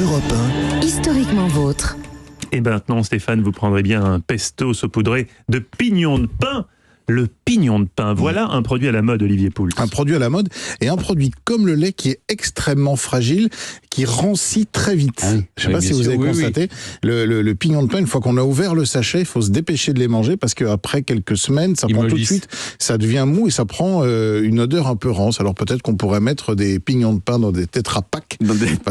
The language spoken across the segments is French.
Europe 1. Historiquement vôtre. Et maintenant, Stéphane, vous prendrez bien un pesto saupoudré de pignon de pain. Le pignon de pain, voilà un produit à la mode, Olivier Pouls. Un produit à la mode et un produit comme le lait qui est extrêmement fragile, qui rancit très vite. Ah oui, je ne sais pas si vous avez constaté, le pignon de pain, une fois qu'on a ouvert le sachet, il faut se dépêcher de les manger parce qu'après quelques semaines, ça prend tout de suite, ça devient mou et ça prend une odeur un peu rance. Alors peut-être qu'on pourrait mettre des pignons de pain dans des Tetra Pak,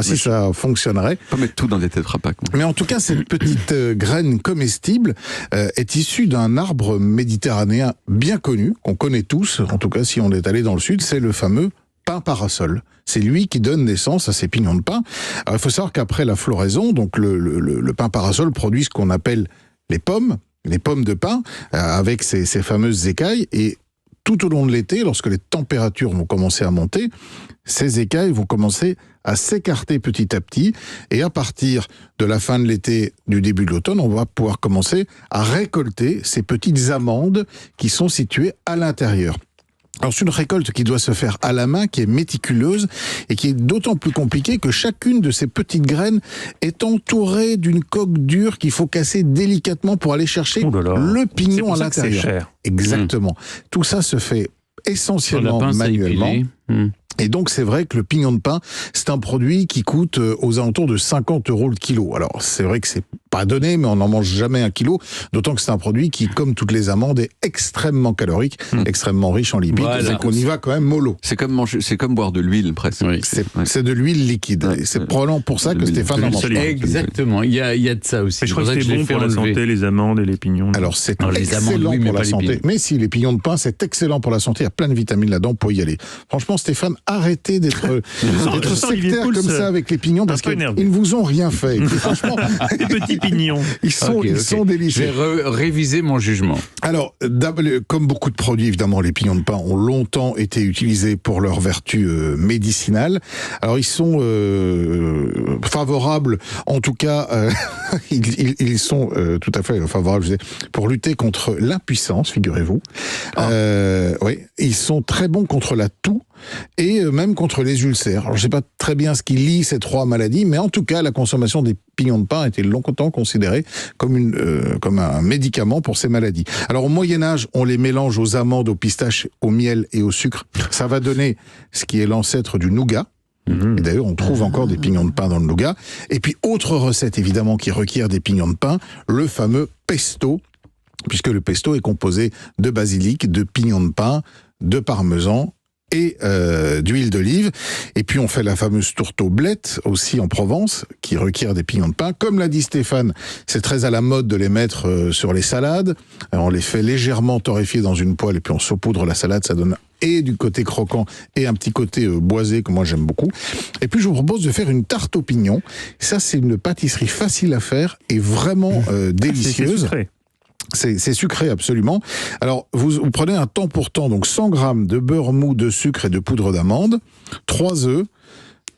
si ça fonctionnerait. Pas mettre tout dans des Tetra Pak. Mais en tout cas, cette petite graine comestible est issue d'un arbre méditerranéen bien connu, qu'on connaît tous, en tout cas si on est allé dans le sud, c'est le fameux pin parasol. C'est lui qui donne naissance à ces pignons de pain. Alors il faut savoir qu'après la floraison, donc le pin parasol produit ce qu'on appelle les pommes de pin, avec ces fameuses écailles, et tout au long de l'été, lorsque les températures vont commencer à monter, ces écailles vont commencer à s'écarter petit à petit, et à partir de la fin de l'été, du début de l'automne, on va pouvoir commencer à récolter ces petites amandes qui sont situées à l'intérieur. Alors c'est une récolte qui doit se faire à la main, qui est méticuleuse et qui est d'autant plus compliquée que chacune de ces petites graines est entourée d'une coque dure qu'il faut casser délicatement pour aller chercher le pignon à l'intérieur. C'est cher. Exactement. Tout ça se fait essentiellement manuellement. Et donc c'est vrai que le pignon de pain, c'est un produit qui coûte aux alentours de 50 € le kilo. Alors c'est vrai que c'est pas donné, mais on n'en mange jamais un kilo, d'autant que c'est un produit qui, comme toutes les amandes, est extrêmement calorique, extrêmement riche en lipides, donc on y va quand même mollo. C'est comme boire de l'huile presque. Oui. C'est de l'huile liquide, et c'est probablement pour ça que Stéphane en mange pas. Exactement, il y a de ça aussi. Mais je crois que c'est bon pour la santé, les amandes et les pignons. Alors c'est excellent pour la santé, mais si les pignons de pain, c'est excellent pour la santé, il y a plein de vitamines là-dedans pour y aller. Franchement Stéphane, arrêtez d'être sectaire comme ça avec les pignons, parce qu'ils ne vous ont rien fait. Et franchement, les petits pignons, ils sont délicieux. Je vais réviser mon jugement. Alors, comme beaucoup de produits, évidemment, les pignons de pain ont longtemps été utilisés pour leurs vertus médicinales. Alors, ils sont favorables, en tout cas, ils sont tout à fait favorables, je sais, pour lutter contre l'impuissance, figurez-vous. Oui, ils sont très bons contre la toux et même contre les ulcères. Alors, je ne sais pas très bien ce qui lie ces trois maladies, mais en tout cas, la consommation des pignons de pain a été longtemps considérée comme un médicament pour ces maladies. Alors, au Moyen-Âge, on les mélange aux amandes, aux pistaches, au miel et au sucre. Ça va donner ce qui est l'ancêtre du nougat. Et d'ailleurs, on trouve encore des pignons de pain dans le nougat. Et puis, autre recette, évidemment, qui requiert des pignons de pain, le fameux pesto, puisque le pesto est composé de basilic, de pignons de pain, de parmesan et d'huile d'olive. Et puis on fait la fameuse tourteau-blette aussi en Provence, qui requiert des pignons de pain. Comme l'a dit Stéphane, c'est très à la mode de les mettre sur les salades. Alors, on les fait légèrement torréfier dans une poêle et puis on saupoudre la salade, ça donne et du côté croquant et un petit côté boisé que moi j'aime beaucoup. Et puis je vous propose de faire une tarte aux pignons. Ça, c'est une pâtisserie facile à faire et vraiment délicieuse. C'est sucré, absolument. Alors, vous prenez un temps pour temps, donc 100 grammes de beurre mou, de sucre et de poudre d'amande, 3 œufs,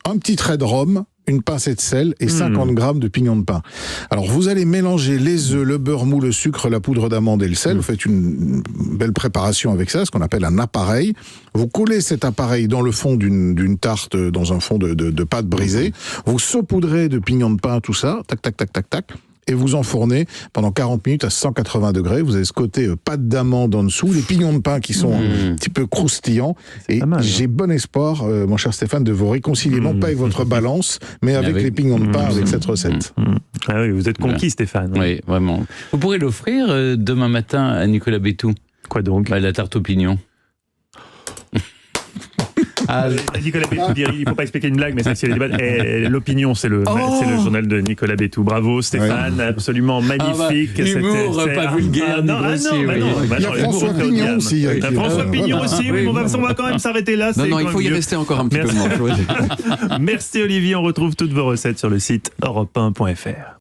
un petit trait de rhum, une pincée de sel et 50 grammes de pignons de pain. Alors, vous allez mélanger les œufs, le beurre mou, le sucre, la poudre d'amande et le sel. Vous faites une belle préparation avec ça, ce qu'on appelle un appareil. Vous coulez cet appareil dans le fond d'une tarte, dans un fond de pâte brisée. Vous saupoudrez de pignons de pain, tout ça, tac, tac, tac, tac, tac. Et vous enfournez pendant 40 minutes à 180 degrés. Vous avez ce côté pâte d'amande en dessous, les pignons de pain qui sont un petit peu croustillants. Et j'ai bon espoir, mon cher Stéphane, de vous réconcilier, non pas avec votre balance, mais avec les pignons de pain, avec cette recette. Ah oui, vous êtes conquis, Stéphane. Oui, vraiment. Vous pourrez l'offrir demain matin à Nicolas Bétou. Quoi donc? La tarte aux pignons. Nicolas Bétou dit, il ne faut pas expliquer une blague, mais c'est l'opinion, c'est le journal de Nicolas Bétou. Bravo Stéphane, absolument magnifique. Humour pas vulgaire, il y a François Pignon aussi. François Pignon aussi, oui, on va quand même s'arrêter là. Non, il faut y rester encore un petit peu. Merci Olivier, on retrouve toutes vos recettes sur le site europe1.fr.